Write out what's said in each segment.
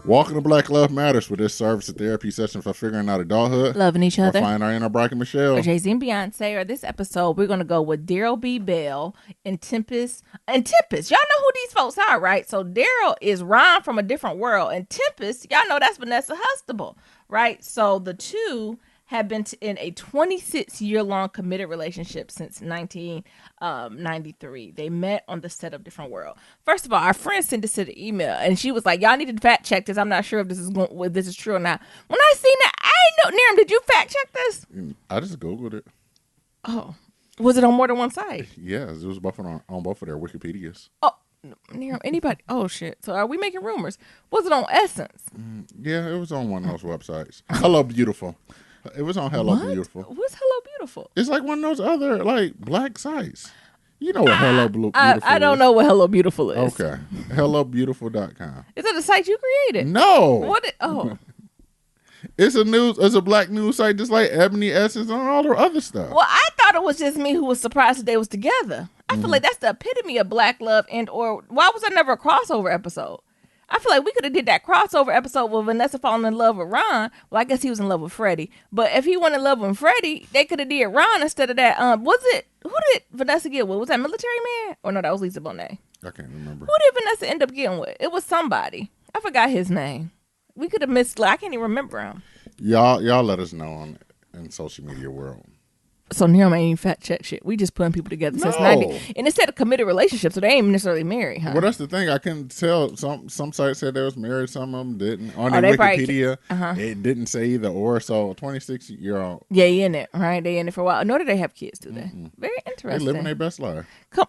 Welcome to Black Love Matters, with this service and therapy session for figuring out adulthood, loving each other, or finding our inner Brock and Michelle, or Jay-Z and Beyonce. Or this episode, we're gonna go with Daryl B. Bell and Tempest. And Tempest, y'all know who these folks are, right? So Daryl is Ron from a different world, and Tempest, y'all know that's Vanessa Hustable, right? So the two have been in a 26-year-long committed relationship since 1993. They met on the set of Different World. First of all, our friend sent us to the email, and she was like, "Y'all need to fact check this. I'm not sure if this is true or not." When I seen that, I ain't know. Niram, did you fact check this? I just Googled it. Oh, was it on more than one site? Yes, it was both on both of their Wikipedias. Oh, Niram, anybody? Oh shit! So are we making rumors? Was it on Essence? Yeah, it was on one of those websites. Hello, Beautiful. It was on Hello Beautiful. What's Hello Beautiful? It's like one of those other like black sites. You know what Hello Beautiful is. I don't know what Hello Beautiful is. Okay. HelloBeautiful.com. Is that the site you created? No. What? It's a black news site just like Ebony Essence and all the other stuff. Well, I thought it was just me who was surprised that they was together. I feel like that's the epitome of black love or why was there never a crossover episode? I feel like we could have did that crossover episode with Vanessa falling in love with Ron. Well, I guess he was in love with Freddie. But if he wasn't in love with Freddie, they could have did Ron instead of that. Who did Vanessa get with? Was that Military Man? Or no, that was Lisa Bonet. I can't remember. Who did Vanessa end up getting with? It was somebody. I forgot his name. We could have missed. I can't even remember him. Y'all let us know in social media world. So Niram ain't fat check shit. We just putting people together since 90. And instead of committed relationships, so they ain't necessarily married, huh? Well, that's the thing. I couldn't tell. Some sites said they was married. Some of them didn't. On their Wikipedia, it didn't say either or. So 26-year-old. Yeah, in it, right? They in it for a while. Nor do they have kids, do they? Mm-hmm. Very interesting. They living their best life. Come,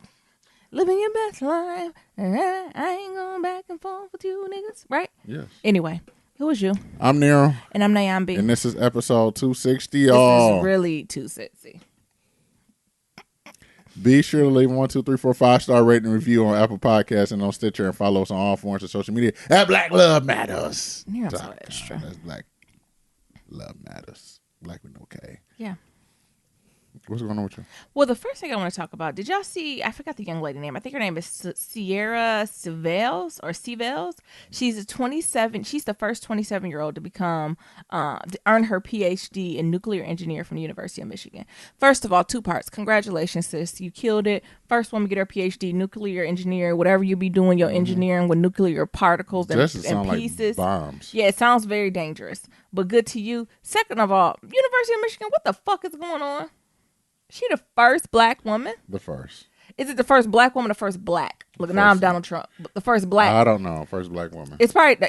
living your best life. I ain't going back and forth with you niggas, right? Yes. Anyway. Who is you? I'm Nero. And I'm Nyambi. And this is episode 260, y'all. This is really 260. Be sure to leave 1, 2, 3, 4, 5-star rating and review on Apple Podcasts and on Stitcher, and follow us on all forms of social media at Black Love Matters. Yeah, so extra. That's Black Love Matters. Black with no K. Yeah. What's going on with you? Well, the first thing I want to talk about, did y'all see, I forgot the young lady name. I think her name is Sierra Sevels or Sevels. She's the first 27-year-old to become, to earn her PhD in nuclear engineer from the University of Michigan. First of all, 2 parts. Congratulations, sis. You killed it. First woman to get her PhD, nuclear engineer, whatever you be doing your engineering with nuclear particles and pieces. Like bombs. Yeah, it sounds very dangerous, but good to you. Second of all, University of Michigan, what the fuck is going on? She the first black woman? The first. Is it the first black woman or first black? Look, now I'm Donald Trump. The first black. I don't know. First black woman. It's probably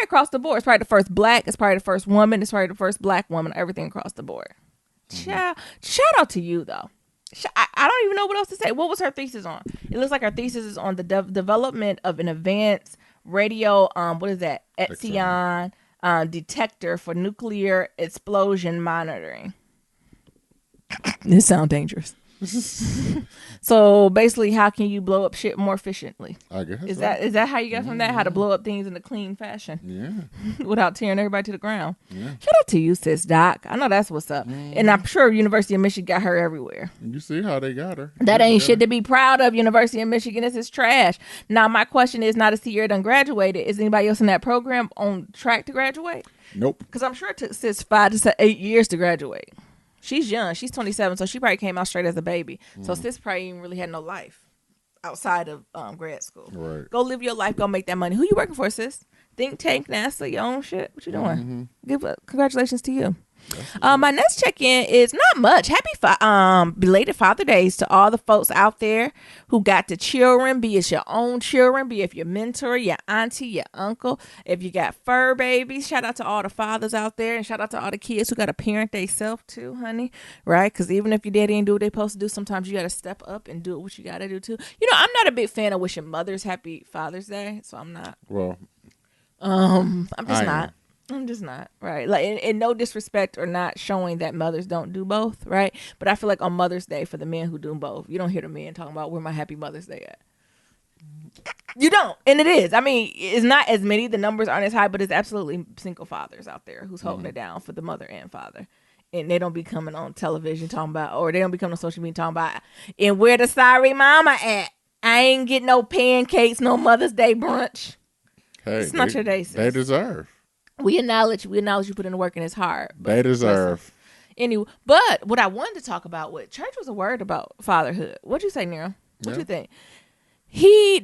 across the board. It's probably the first black. It's probably the first woman. It's probably the first black woman. Everything across the board. Mm-hmm. Shout out to you, though. I don't even know what else to say. What was her thesis on? It looks like her thesis is on the development of an advanced radio, what is that? Epsilon detector for nuclear explosion monitoring. This sounds dangerous. So basically, how can you blow up shit more efficiently? I guess is that how you got from that? How to blow up things in a clean fashion? Yeah. Without tearing everybody to the ground. Yeah. Shout out to you, sis Doc. I know that's what's up. And I'm sure University of Michigan got her everywhere. You see how they got her. That ain't shit to be proud of. University of Michigan, this is trash. Now my question is not to see you're done graduated. Is anybody else in that program on track to graduate? Nope. Because I'm sure it took sis 5 to 8 years to graduate. She's young. She's 27, so she probably came out straight as a baby. So sis probably even really had no life outside of grad school. Right. Go live your life. Go make that money. Who you working for, sis? Think tank, NASA, your own shit. What you doing? Congratulations to you. My next check-in is not much. Happy belated Father Days to all the folks out there who got the children, be it your own children, be it your mentor, your auntie, your uncle. If you got fur babies, shout out to all the fathers out there, and shout out to all the kids who got to parent themselves too, honey, right? Because even if your daddy ain't do what they supposed to do, sometimes you got to step up and do what you got to do too. You know, I'm not a big fan of wishing mothers happy Father's Day, so I'm not. Well, I'm just not, right? Like, in no disrespect or not showing that mothers don't do both, right? But I feel like on Mother's Day, for the men who do both, you don't hear the men talking about where my happy Mother's Day at. You don't. And it is. I mean, it's not as many. The numbers aren't as high, but it's absolutely single fathers out there who's holding it down for the mother and father. And they don't be coming on television talking about, or they don't be coming on social media talking about, and where the sorry mama at? I ain't getting no pancakes, no Mother's Day brunch. Hey, it's not your day, sis. They deserve. We acknowledge you put in the work and it's hard. They deserve. Listen. Anyway, but what I wanted to talk about, what church was a word about fatherhood. What'd you say, Nero? What you think?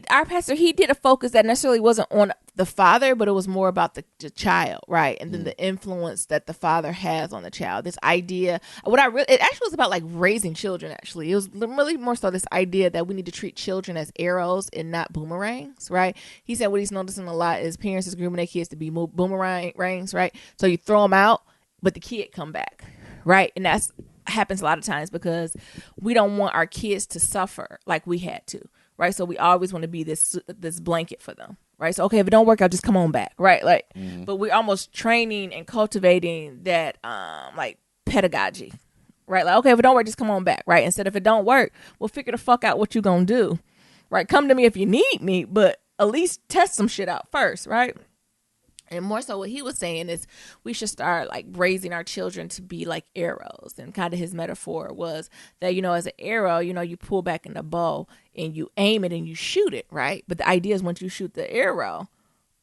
Our pastor, he did a focus that necessarily wasn't on the father, but it was more about the child, right? And then the influence that the father has on the child. This idea, it actually was about like raising children, actually. It was really more so this idea that we need to treat children as arrows and not boomerangs, right? He said what he's noticing a lot is parents is grooming their kids to be boomerangs, right? So you throw them out, but the kid come back, right? And that's happens a lot of times because we don't want our kids to suffer like we had to. Right. So we always want to be this blanket for them. Right. So, okay, if it don't work out, just come on back. Right. Like, but we're almost training and cultivating that like pedagogy. Right. Like, okay, if it don't work, just come on back. Right. Instead, if it don't work, we'll figure the fuck out what you going to do. Right. Come to me if you need me, but at least test some shit out first. Right. And more so what he was saying is we should start like raising our children to be like arrows. And kind of his metaphor was that, as an arrow, you pull back in the bow and you aim it and you shoot it, right? But the idea is once you shoot the arrow,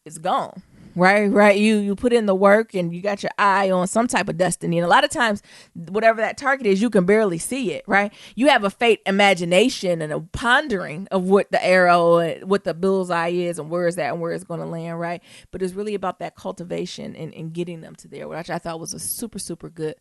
it's gone. Right. You put in the work and you got your eye on some type of destiny. And a lot of times, whatever that target is, you can barely see it. Right. You have a faint imagination and a pondering of what the arrow, what the bullseye is and where is that and where it's going to land. Right. But it's really about that cultivation and getting them to there, which I thought was a super, super good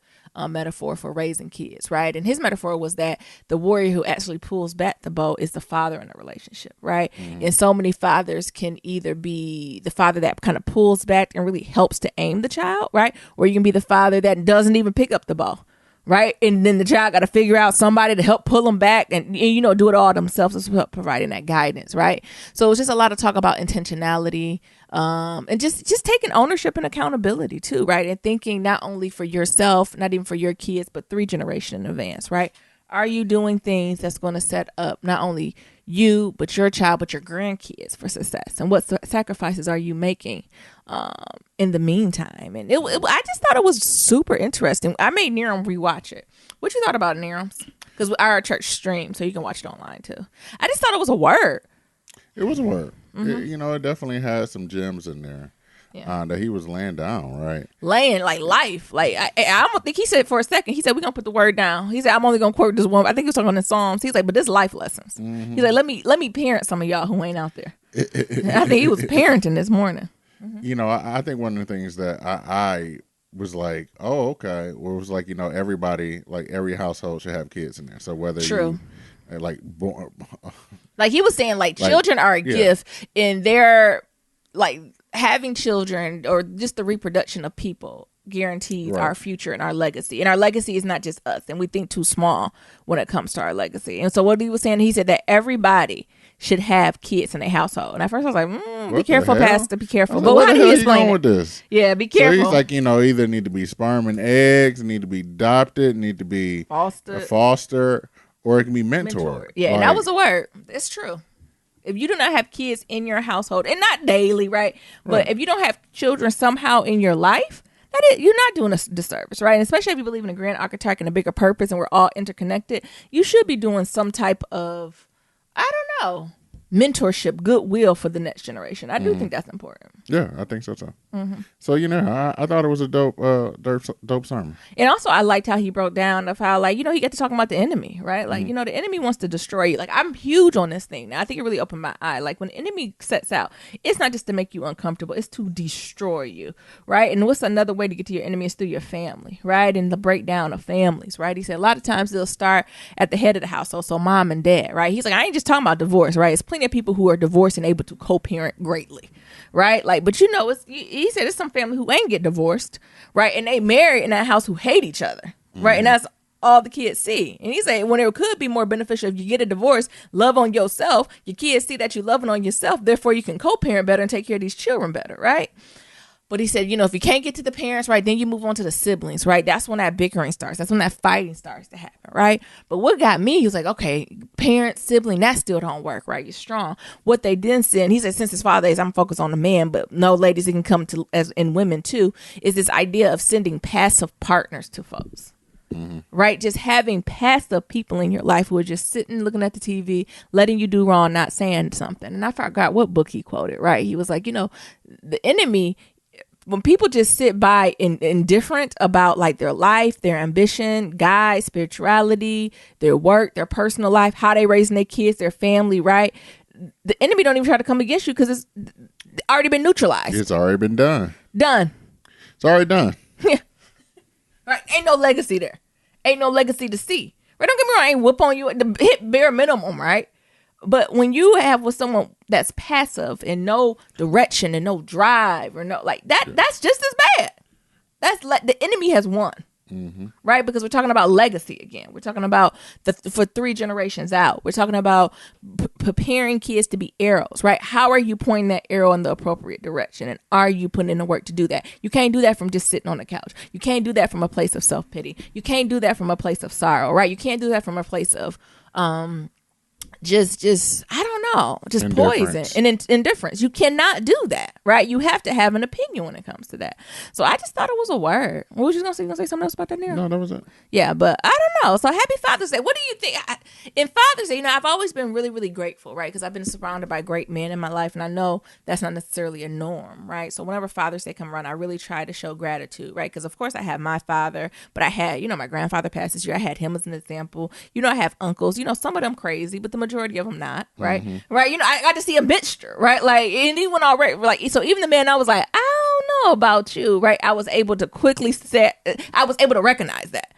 metaphor for raising kids. Right. And his metaphor was that the warrior who actually pulls back the bow is the father in a relationship. Right. And so many fathers can either be the father that kind of pulls back and really helps to aim the child, right? Or you can be the father that doesn't even pick up the ball, right? And then the child got to figure out somebody to help pull them back and do it all themselves as well, providing that guidance, right? So it's just a lot of talk about intentionality and just taking ownership and accountability too, right? And thinking not only for yourself, not even for your kids, but 3 generations in advance, right? Are you doing things that's going to set up not only you, but your child, but your grandkids for success? And what sacrifices are you making in the meantime? And I just thought it was super interesting. I made Niram rewatch it. What you thought about Niram's? Because our church streamed, so you can watch it online too. I just thought it was a word. It was a word. It definitely had some gems in there. Yeah. That he was laying down, right? Laying like life. Like I don't think he said for a second. He said we're gonna put the word down. He said I'm only gonna quote this one. I think he was talking in the Psalms. He's like, but this life lessons. He's like, let me parent some of y'all who ain't out there. I think he was parenting this morning. I think one of the things that I was like, oh, okay, well, it was like everybody, like every household should have kids in there. So whether true, you, like he was saying, like children are a gift, and they're like. Having children or just the reproduction of people guarantees our future and our legacy. And our legacy is not just us. And we think too small when it comes to our legacy. And so what he was saying, he said that everybody should have kids in their household. And at first I was like, be careful, Pastor, be careful. But how do you explain with this? Yeah, be careful. So he's like, either need to be sperm and eggs, need to be adopted, need to be foster, or it can be mentored. Yeah, and that was a word. It's true. If you do not have kids in your household, and not daily, right? But if you don't have children somehow in your life, you're not doing a disservice, right? And especially if you believe in a grand archetype and a bigger purpose and we're all interconnected, you should be doing some type of, I don't know, mentorship, goodwill for the next generation. I do think that's important. Yeah, I think so too. So I thought it was a dope sermon. And also I liked how he broke down of how he got to talk about the enemy, right? Like the enemy wants to destroy you. Like I'm huge on this thing now. I think it really opened my eye. Like when the enemy sets out, it's not just to make you uncomfortable, it's to destroy you, right? And what's another way to get to your enemy is through your family, right? And the breakdown of families, right? He said a lot of times they'll start at the head of the household, so mom and dad, right? He's like, I ain't just talking about divorce, right? It's plenty of people who are divorced and able to co-parent greatly, right? Like, but he said there's some family who ain't get divorced, right? And they marry in that house who hate each other, right? And that's all the kids see. And he said when it could be more beneficial if you get a divorce, love on yourself, your kids see that you're loving on yourself, therefore you can co-parent better and take care of these children better, right? But he said, if you can't get to the parents, right, then you move on to the siblings, right? That's when that bickering starts. That's when that fighting starts to happen, right? But what got me, he was like, okay, parent, sibling, that still don't work, right? You're strong. What they didn't say, and he said, since it's Father's Day, I'm focused on the man, but no, ladies, it can come to, as in women too, is this idea of sending passive partners to folks. right? Just having passive people in your life who are just sitting, looking at the TV, letting you do wrong, not saying something. And I forgot what book he quoted, right? He was like, the enemy, when people just sit by indifferent about like their life, their ambition, God, spirituality, their work, their personal life, how they raising their kids, their family, right? The enemy don't even try to come against you because it's already been neutralized. It's already been done. It's already done. Yeah. Right. Ain't no legacy there. Ain't no legacy to see. Right? Don't get me wrong. I ain't whoop on you at the hit bare minimum, right? But when you have with someone that's passive and no direction and no drive or no like that, that's just as bad. That's like the enemy has won. Right? Because we're talking about legacy again. We're talking about for 3 generations out. We're talking about preparing kids to be arrows, right? How are you pointing that arrow in the appropriate direction? And are you putting in the work to do that? You can't do that from just sitting on the couch. You can't do that from a place of self-pity. You can't do that from a place of sorrow, right? You can't do that from a place of just I don't know, just poison and indifference. You cannot do that, right? You have to have an opinion when it comes to that. So I just thought it was a word. What was you gonna say? You gonna say something else about that, Nero? No, that was it. Yeah, but I don't know. So happy Father's Day. What do you think? In Father's Day, I've always been really, really grateful, right? Because I've been surrounded by great men in my life, and I know that's not necessarily a norm, right? So whenever Father's Day come around, I really try to show gratitude, right? Because of course I have my father, but I had, my grandfather passed this year. I had him as an example. I have uncles. Some of them crazy, but the majority of them not, right? Right? I got to see a mixture, right? Like, and he went already, like, so even the man I was like, I don't know about you, right? I was able to quickly I was able to recognize that,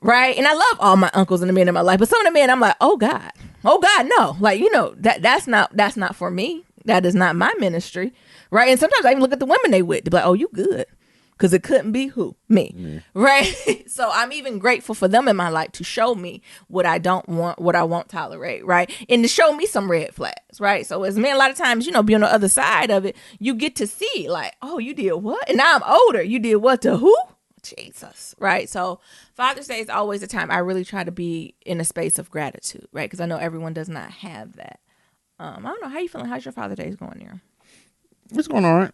right? And I love all my uncles and the men in my life, but some of the men I'm like, oh God, no, like, that's not for me. That is not my ministry, right? And sometimes I even look at the women they with to be like, oh, you good. Because it couldn't be who? Me. Right? So I'm even grateful for them in my life to show me what I don't want, what I won't tolerate, right? And to show me some red flags, right? So as men, a lot of times, be on the other side of it, you get to see like, oh, you did what? And now I'm older. You did what to who? Jesus, right? So Father's Day is always a time I really try to be in a space of gratitude, right? Because I know everyone does not have that. I don't know. How you feeling? How's your Father's Day going here? It's going all right.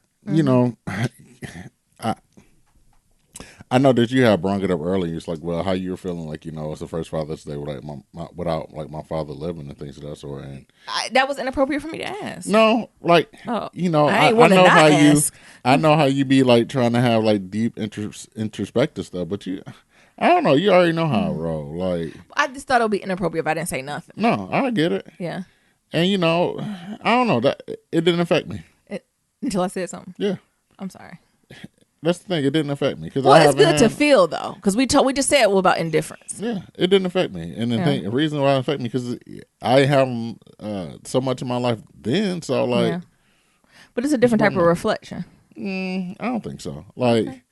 I know that you have brought it up earlier. It's like, well, how you're feeling like, it's the first Father's Day without my father living and things of that sort. And that was inappropriate for me to ask. No, like, I know how you be like trying to have like deep introspective stuff, but I don't know. You already know how I roll. Like, I just thought it would be inappropriate if I didn't say nothing. No, I get it. Yeah. And I don't know, that it didn't affect me until I said something. Yeah. I'm sorry. That's the thing. It didn't affect me. It's good to feel though, because we just said about indifference. Yeah, it didn't affect me, and the reason why it affected me because I haven't so much in my life then. So like, yeah. But it's a different type of reflection. I don't think so. Like, okay.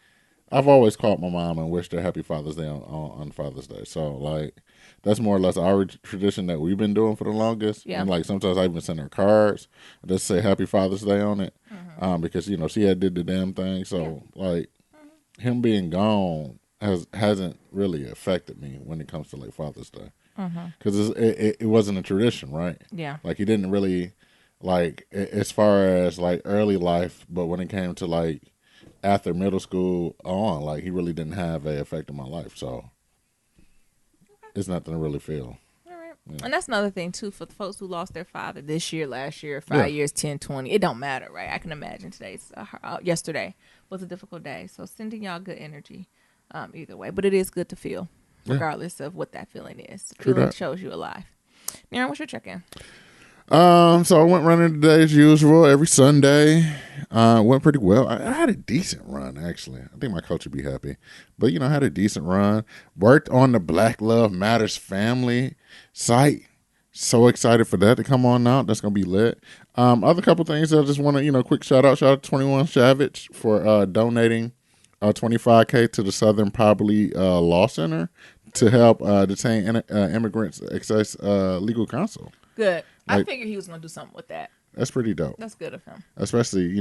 I've always called my mom and wished her happy Father's Day on Father's Day. So like, that's more or less our tradition that we've been doing for the longest. Yeah. And like sometimes I even send her cards that say Happy Father's Day on it. Because she had did the damn thing, so like him being gone hasn't really affected me when it comes to like Father's Day, because it wasn't a tradition, right? Yeah, like he didn't really like as far as like early life, but when it came to like after middle school on, like he really didn't have an effect on my life, so it's nothing to really feel. Yeah. And that's another thing, too, for the folks who lost their father this year, last year, 5 years, 10, 20. It don't matter, right? I can imagine yesterday was a difficult day. So sending y'all good energy either way. But it is good to feel, regardless of what that feeling is. Feeling shows you alive. Naren, what's your check-in? So I went running today as usual, every Sunday. Went pretty well. I had a decent run, actually. I think my coach would be happy. But, I had a decent run. Worked on the Black Love Matters family site. So excited for that to come on out. That's going to be lit. Other couple things I just want to, quick shout out. Shout out to 21 Savage for donating $25K to the Southern Poverty Law Center to help detain immigrants access legal counsel. Good. I figured he was going to do something with that. That's pretty dope. That's good of him. Especially,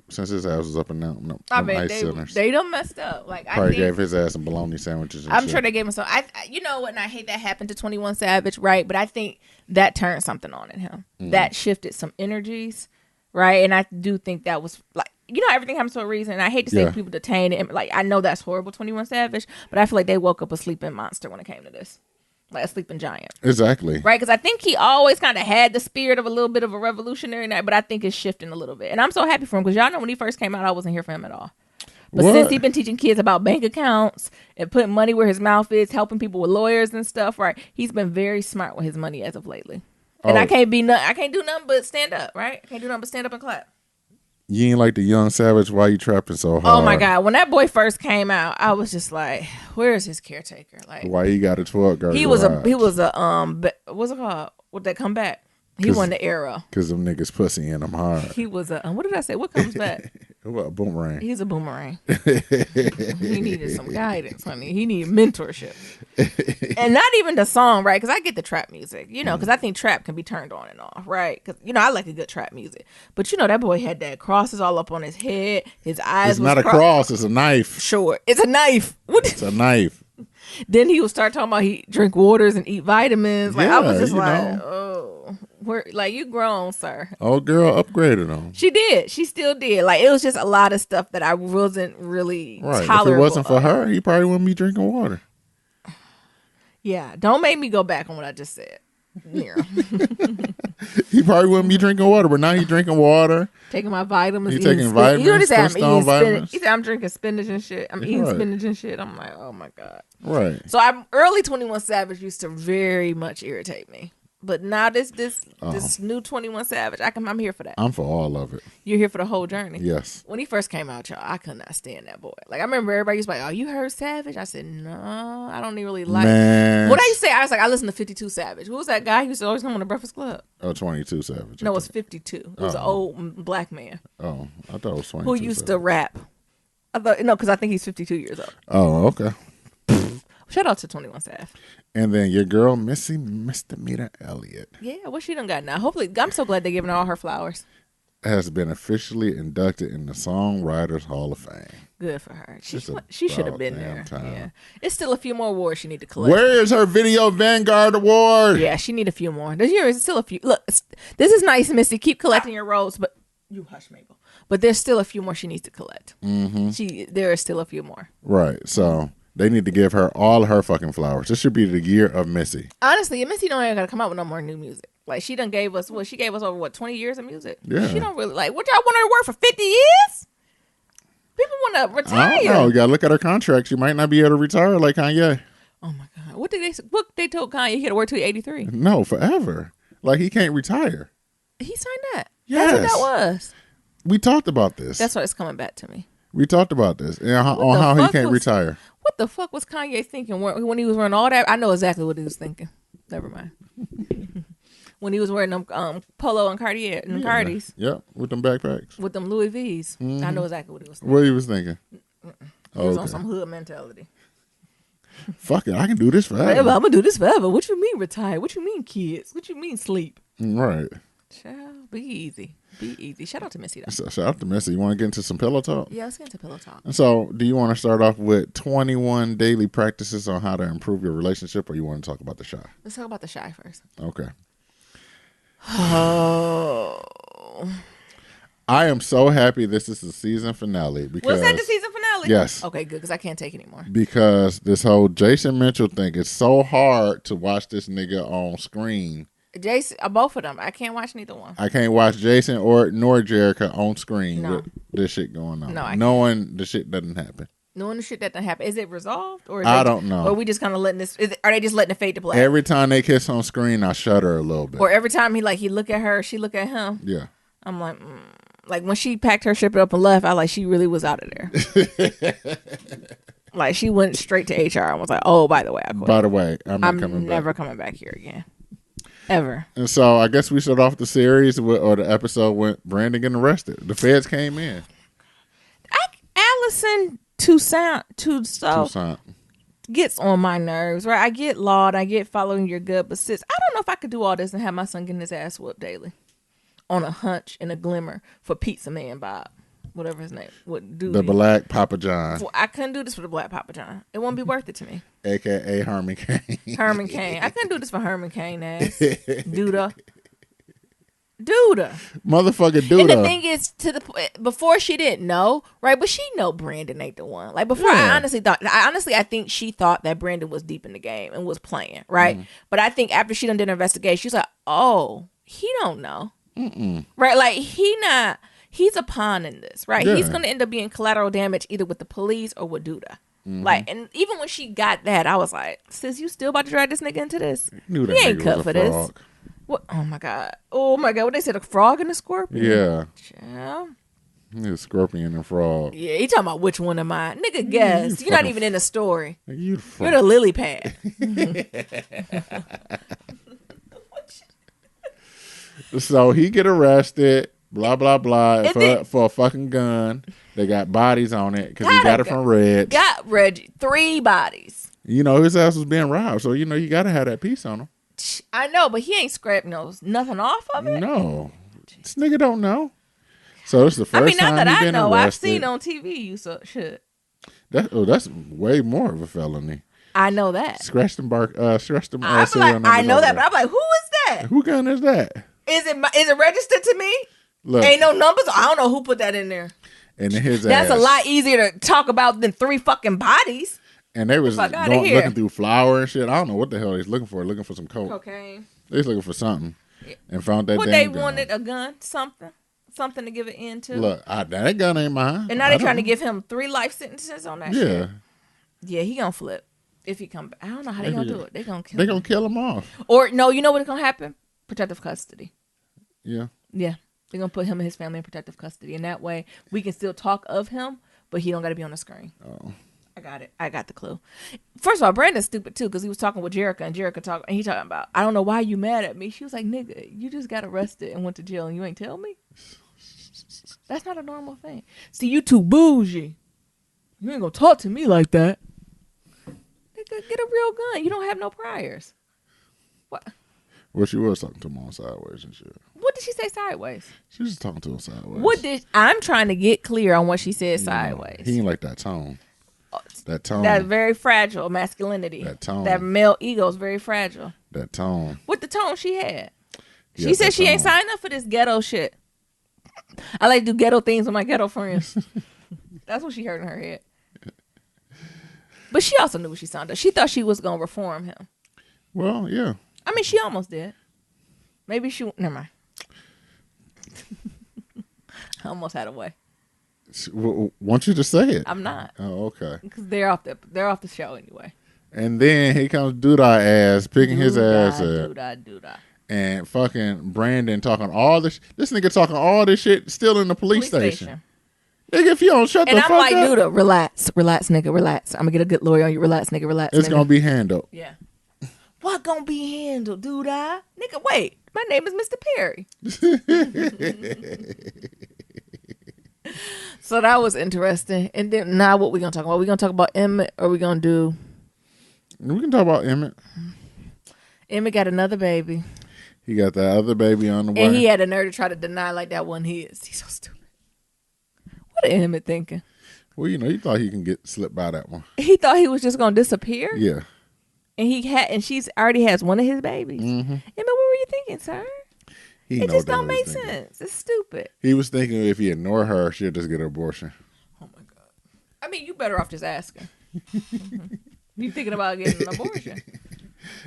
since his ass was up and down. I mean, they done messed up. Like, probably gave his ass some bologna sandwiches and I'm sure they gave him some. You know what, and I hate that happened to 21 Savage, right? But I think that turned something on in him. That shifted some energies, right? And I do think that was, like, you know, everything happens for a reason. And I hate to say people detained it. Like, I know that's horrible, 21 Savage, but I feel like they woke up a sleeping monster when it came to this. Like a sleeping giant. Exactly. Right? Because I think he always kind of had the spirit of a little bit of a revolutionary night, but I think it's shifting a little bit. And I'm so happy for him because y'all know when he first came out, I wasn't here for him at all. But since he's been teaching kids about bank accounts and putting money where his mouth is, helping people with lawyers and stuff, right? He's been very smart with his money as of lately. And I can't do nothing but stand up, right? I can't do nothing but stand up and clap. You ain't like the young Savage. Why you trapping so hard? Oh my God! When that boy first came out, I was just like, "Where's his caretaker?" Like, why he got a 12 He was a what's it called? Would that come back? He won the era. Because them niggas pussy in them hard. He was a what did I say? What comes back? What, a boomerang? He's a boomerang. He needed some guidance, honey. He needed mentorship. And not even the song, right? Because I get the trap music, you know, because I think trap can be turned on and off, right? Because, you know, I like a good trap music. But, you know, that boy had that crosses all up on his head. His eyes It's not a cross. It's a knife. Sure. It's a knife. It's a knife. Then he would start talking about he drink waters and eat vitamins. Like, I was just like, like, you grown, sir. Oh, girl upgraded him. She did. She still did. Like, it was just a lot of stuff that I wasn't really tolerable. If it wasn't for her, he probably wouldn't be drinking water. Yeah. Don't make me go back on what I just said. Yeah. He probably wouldn't be drinking water, but now he's drinking water. Taking my vitamins. He's taking vitamins. You know what he said? I'm eating spinach. He said, I'm drinking spinach and shit. I'm eating spinach and shit. I'm like, oh my God. Right. So early 21 Savage used to very much irritate me. But now this new 21 Savage, I'm here for that. I'm for all of it. You're here for the whole journey. Yes. When he first came out, y'all, I could not stand that boy. Like, I remember everybody used to be like, oh, you heard Savage? I said, no, I don't even really like it. What I used to say, I was like, I listened to 52 Savage. Who was that guy who used to always come on the Breakfast Club? Oh, 22 Savage. No, it was 52. It was an old black man. Oh, I thought it was 22 who used to rap. Because I think he's 52 years old. Oh, okay. Shout out to 21 Savage. And then your girl, Missy Misdemeanor Elliott. Yeah, what she done got now? Hopefully, I'm so glad they're giving her all her flowers. Has been officially inducted in the Songwriters Hall of Fame. Good for her. She should have been there. Yeah, it's still a few more awards she need to collect. Where is her Video Vanguard Award? Yeah, she need a few more. There's still a few. Look, this is nice, Missy. Keep collecting your roles, but you hush, Mabel. But there's still a few more she needs to collect. Mm-hmm. There is still a few more. Right. So. They need to give her all her fucking flowers. This should be the year of Missy. Honestly, Missy don't even gotta come out with no more new music. Like, she done gave us she gave us over 20 years of music. Yeah. She don't really what y'all want her to work for 50 years? People want to retire. I don't know. You gotta look at her contract. She might not be able to retire like Kanye. Oh my God. What they told Kanye he had to work till 83? No, forever. Like, he can't retire. He signed that. Yes. That's what that was. We talked about this. That's why it's coming back to me. We talked about this and on how he can't retire. What the fuck was Kanye thinking when he was wearing all that? I know exactly what he was thinking. Never mind. When he was wearing them Polo and Cartier and Cardis. Yep, with them backpacks. With them Louis V's. I know exactly what he was thinking. What he was thinking? He was on some hood mentality. Fuck it, I can do this forever. I'm going to do this forever. What you mean retire? What you mean kids? What you mean sleep? Right. Child, be easy. Be easy. Shout out to Missy, though. Shout out to Missy. You want to get into some pillow talk? Yeah, let's get into pillow talk. And so, do you want to start off with 21 daily practices on how to improve your relationship, or you want to talk about the shy? Let's talk about the shy first. Okay. Oh. I am so happy this is the season finale. Because, was that the season finale? Yes. Okay, good, because I can't take anymore. Because this whole Jason Mitchell thing, it's so hard to watch this nigga on screen. Jason, both of them. I can't watch neither one. I can't watch Jason nor Jerica on screen with this shit going on. No, knowing the shit doesn't happen. Knowing the shit that doesn't happen. Is it resolved? Or I don't know. Or are we just kind of letting this... Are they just letting it fade to black? Every time they kiss on screen, I shudder a little bit. Or every time he look at her, she look at him. Yeah. I'm like... Like, when she packed her ship up and left, she really was out of there. Like, she went straight to HR and was like, oh, by the way, I quit. By the way, I'm never coming back here again. Ever. And so I guess we start off the series or the episode when Brandon getting arrested. The feds came in. Allison Toussaint gets on my nerves, right? I get laud, I get following your gut, but sis, I don't know if I could do all this and have my son getting his ass whooped daily on a hunch and a glimmer for Pizza Man Bob. Whatever his name would do. The Black Papa John. I couldn't do this for the Black Papa John. It won't be worth it to me. AKA Herman Cain. Herman Cain. I couldn't do this for Herman Cain ass. Duda. Duda. Motherfucker Duda. And the thing is, before she didn't know, right? But she know Brandon ain't the one. Like before, I think she thought that Brandon was deep in the game and was playing, right? But I think after she done did an investigation, she's like, oh, he don't know. Right? Like he's a pawn in this, right? Yeah. He's going to end up being collateral damage either with the police or with Duda. Like, and even when she got that, I was like, sis, you still about to drag this nigga into this? He ain't cut for this. What? Oh my god! What they said, a frog and a scorpion? Yeah. Yeah. A scorpion and frog. Yeah, he talking about which one am I? Nigga, guess. You're not even in the story. You're the lily pad. So he get arrested. Blah blah blah for a fucking gun. They got bodies on it because he got it from Reg. Got Reggie 3 bodies. You know his ass was being robbed, so you know you got to have that piece on him. I know, but he ain't scrapped nothing off of it. No, this nigga don't know. So it's the first time he been arrested. I've seen on TV. You should. That's way more of a felony. I know that. Scratched them bark. Scratched them. I know that, but I'm like, who is that? Who gun is that? Is it registered to me? Look, ain't no numbers. I don't know who put that in there. And his that's a lot easier to talk about than 3 fucking bodies. And they was looking through flour and shit. I don't know what the hell he's looking for. Looking for some cocaine. They was looking for something, and found that. They wanted a gun, something to give an end to. Look, that gun ain't mine. And now they trying to give him 3 life sentences on that shit. Yeah, he gonna flip if he come back. I don't know how they gonna do it. They gonna kill him. They gonna kill him off. Or no, you know what's gonna happen? Protective custody. Yeah. Yeah. They're going to put him and his family in protective custody. And that way, we can still talk of him, but he don't got to be on the screen. Oh. I got it. I got the clue. First of all, Brandon's stupid, too, because he was talking with Jerica, and he talking about, I don't know why you mad at me. She was like, nigga, you just got arrested and went to jail, and you ain't tell me? That's not a normal thing. See, you too bougie. You ain't going to talk to me like that. Nigga, get a real gun. You don't have no priors. What? Well, she was talking to him on sideways and shit. What did she say sideways? She was just talking to him sideways. I'm trying to get clear on what she said sideways. He ain't like that tone. That tone. That very fragile masculinity. That tone. That male ego is very fragile. That tone. What the tone she had? She said she ain't signed up for this ghetto shit. I like to do ghetto things with my ghetto friends. That's what she heard in her head. But she also knew what she signed up. She thought she was going to reform him. Well, yeah. I mean, she almost did. Maybe she... Never mind. I almost had a way. Want you to say it? I'm not. Oh, okay. Because they're off the show anyway. And then here comes Duda ass picking his ass up. Duda. And fucking Brandon talking all this. This nigga talking all this shit still in the police station. Nigga, if you don't shut the fuck up. And I'm like, Duda, relax, nigga, relax. I'm gonna get a good lawyer on you. Relax, nigga, relax. It's gonna be handled. Yeah. What gonna be handled, Duda? Nigga, wait. My name is Mr. Perry. So that was interesting. And then now what we gonna talk about? We gonna talk about Emmett, or we gonna do? We can talk about Emmett. Emmett got another baby. He got that other baby on the way. And he had a nerve to try to deny like that one his. He's so stupid. What is Emmett thinking? Well, you know, he thought he can get slipped by that one. He thought he was just gonna disappear. Yeah. And she's already has one of his babies. Mm-hmm. Emmett, what were you thinking, sir? It just don't make sense. It's stupid. He was thinking if he ignore her, she'll just get an abortion. Oh my God. I mean, you better off just asking. You thinking about getting an abortion?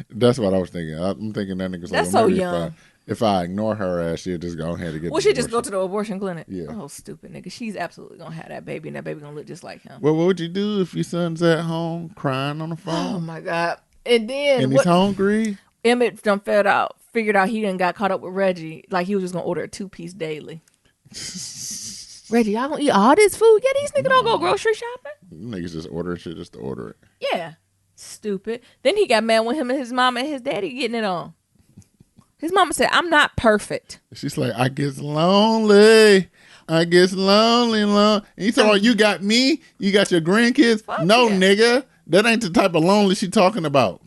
That's what I was thinking. I'm thinking that nigga's that's so young. If I ignore her ass, she'll just go ahead and get. Well, she just go to the abortion clinic. Yeah. Oh, stupid nigga. She's absolutely gonna have that baby, and that baby gonna look just like him. Well, what would you do if your son's at home crying on the phone? Oh my God. And then he's hungry. Emmett done figured out he done got caught up with Reggie. Like he was just gonna order a 2-piece daily. Reggie, y'all gonna eat all this food? Yeah, these niggas don't go grocery shopping. Niggas just order shit just to order it. Yeah. Stupid. Then he got mad with him and his mama and his daddy getting it on. His mama said, I'm not perfect. She's like, I get lonely. And he's talking, you got me? You got your grandkids? Fuck no, yeah. Nigga. That ain't the type of lonely she talking about.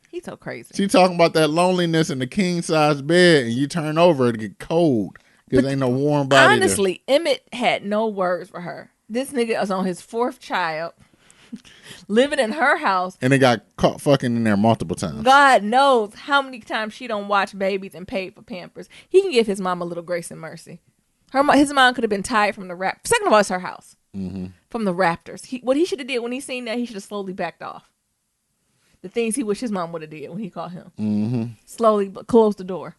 He's so crazy. She talking about that loneliness in the king size bed, and you turn over it get cold because ain't no warm body. Honestly, there. Emmett had no words for her. This nigga was on his 4th child. living in her house. And they got caught fucking in there multiple times. God knows how many times she don't watch babies and paid for Pampers. He can give his mom a little grace and mercy. His mom could have been tired from the rap. Second of all, it's her house. Mm-hmm. From the Raptors. What he should have did when he seen that, he should have slowly backed off. The things he wished his mom would have did when he caught him. Mm-hmm. Slowly closed the door.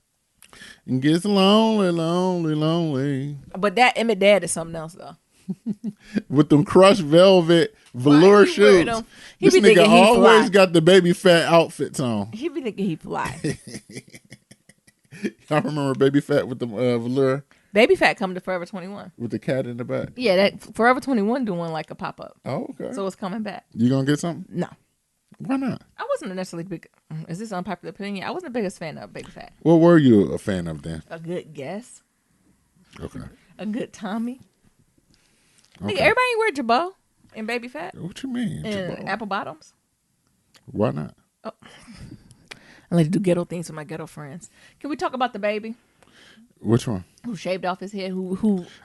It gets lonely, lonely, lonely. But that Emmett Dad is something else, though. With them crushed velvet velour shoes. This nigga always got the baby fat outfits on. He be thinking he fly. I remember Baby Fat with the velour. Baby Fat come to Forever 21. With the cat in the back. Yeah, that Forever 21 doing like a pop-up. Oh, okay. So it's coming back. You gonna get something? No. Why not? I wasn't necessarily big. Is this unpopular opinion? I wasn't the biggest fan of Baby Fat. What were you a fan of then? A good guess. Okay. A good Tommy. Okay. Nigga, everybody wear Jabot and Baby Fat. What you mean? And Jabot? Apple bottoms. Why not? Oh. I like to do ghetto things with my ghetto friends. Can we talk about the baby? Which one? Who shaved off his head? Who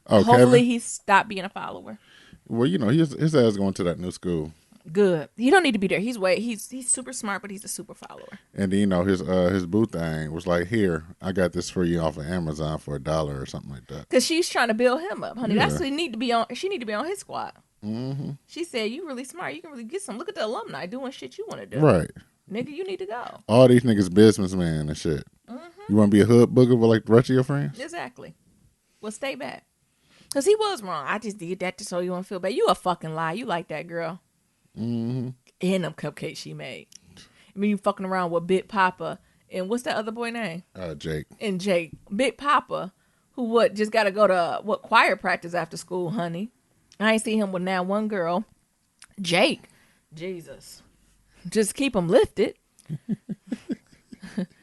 hopefully Kevin? He stopped being a follower. Well, you know, his ass going to that new school. Good. He don't need to be there. He's super smart, but he's a super follower. And you know his boo thing was like, here, I got this for you off of Amazon for $1 or something like that. Because she's trying to build him up, honey. Yeah. That's what he need to be on. She need to be on his squad. Mm-hmm. She said, "You really smart. You can really get some. Look at the alumni doing shit you want to do. Right, nigga. You need to go. All these niggas businessmen and shit. Mm-hmm. You want to be a hood booger with like the rest of your friends? Exactly. Well, stay back. Because he was wrong. I just did that to so you won't feel bad. You a fucking lie. You like that girl. Mm-hmm. And them cupcakes she made. I mean, you fucking around with Big Papa and what's that other boy name? Jake. And Jake. Big Papa, who just got to go to choir practice after school, honey. I ain't seen him with now one girl. Jake. Jesus. Just keep him lifted.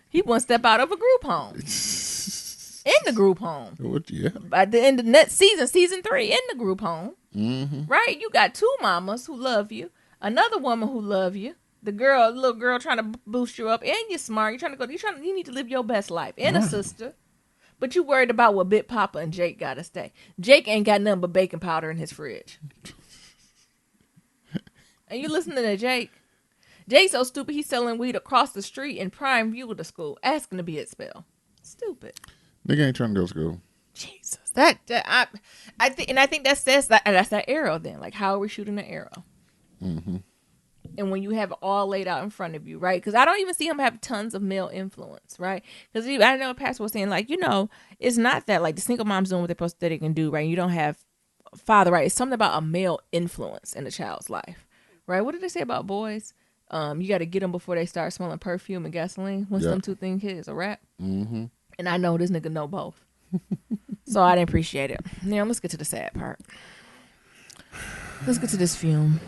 He won't step out of a group home. In the group home. What? Yeah. By the end of next season 3, in the group home. Mm-hmm. Right? You got 2 mamas who love you. Another woman who love you. The little girl trying to boost you up. And you're smart. You need to live your best life. And a sister. But you worried about what Big Papa and Jake got to stay. Jake ain't got nothing but baking powder in his fridge. And you listening to Jake? Jake's so stupid, he's selling weed across the street in prime view of the school, asking to be at spell. Stupid. Nigga ain't trying to go to school. Jesus. I think that says that's that arrow then. Like, how are we shooting the arrow? Mm-hmm. And when you have it all laid out in front of you, right? Because I don't even see him have tons of male influence, right? Because I know Pastor was saying, like, it's not that, like, the single mom's doing what they're supposed to they can do, right? You don't have father, right? It's something about a male influence in a child's life, right? What did they say about boys? You got to get them before they start smelling perfume and gasoline. Once them 2 things hit, it's a wrap. Mm-hmm. And I know this nigga know both. So I didn't appreciate it. Now, let's get to the sad part. Let's get to this Fune.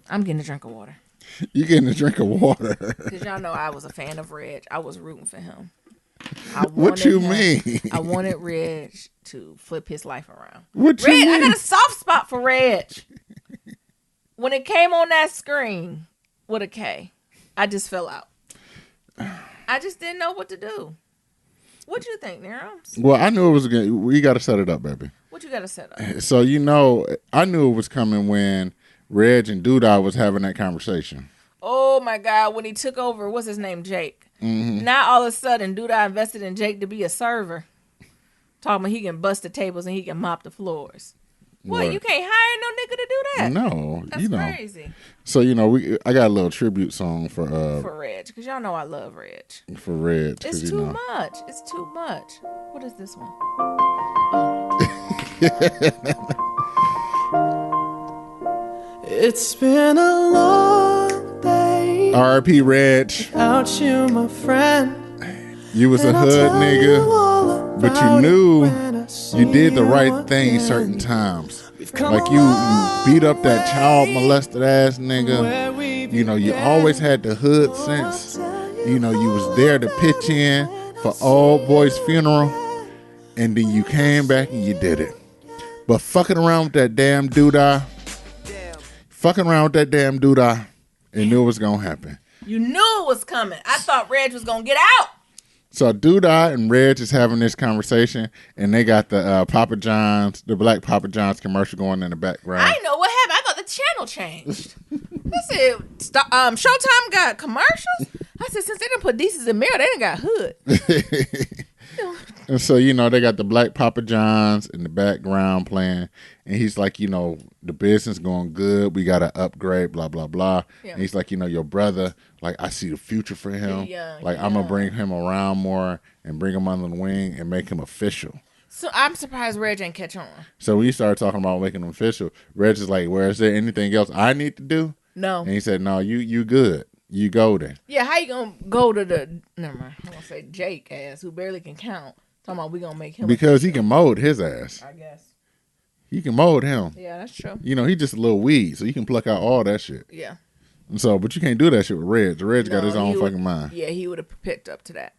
I'm getting a drink of water. You getting a drink of water? Because y'all know I was a fan of Reg. I was rooting for him. What you mean? I wanted Reg to flip his life around. What you mean? I got a soft spot for Reg. When it came on that screen with a K, I just fell out. I just didn't know what to do. What you think, Nero? Well, I knew it was good. We got to set it up, baby. What you got to set up? So, I knew it was coming when Reg and Doodah was having that conversation. Oh, my God. When he took over, what's his name? Jake. Mm-hmm. Now, all of a sudden, Doodah invested in Jake to be a server. Talking about he can bust the tables and he can mop the floors. What? You can't hire no nigga to do that? No. That's crazy. So, I got a little tribute song for Reg, because y'all know I love Reg. For Reg. It's too much. It's too much. What is this one? It's been a long day. R.I.P. Reg. Without you, my friend. You was a hood nigga, but you knew you did the right thing certain times. Like you beat up that child molested ass nigga. You always had the hood sense. You was there to pitch in for old boy's funeral, and then you came back and you did it. But fucking around with that damn Doodah, and knew it was gonna happen. You knew it was coming. I thought Reg was gonna get out. So Doodah and Reg is having this conversation, and they got the Papa John's, the black Papa John's commercial going in the background. I know what happened. I thought the channel changed. I said, Showtime got commercials. I said, since they done put Deeces in Mirror, they done got hood. And so, they got the Black Papa Johns in the background playing. And he's like, the business going good. We got to upgrade, blah, blah, blah. Yeah. And he's like, your brother, like, I see the future for him. I'm going to bring him around more and bring him under the wing and make him official. So I'm surprised Reg ain't catch on. So we started talking about making him official. Reg is like, well, is there anything else I need to do? No. And he said, no, you good. You golden. Yeah, how you going to go to never mind. I'm going to say Jake ass, who barely can count. Talking about we going to make him. Because he can mold his ass. I guess. You can mold him. Yeah, that's true. He just a little weed, so you can pluck out all that shit. Yeah. And so, but you can't do that shit with Reg. Reg got his own fucking mind. Yeah, he would have picked up to that.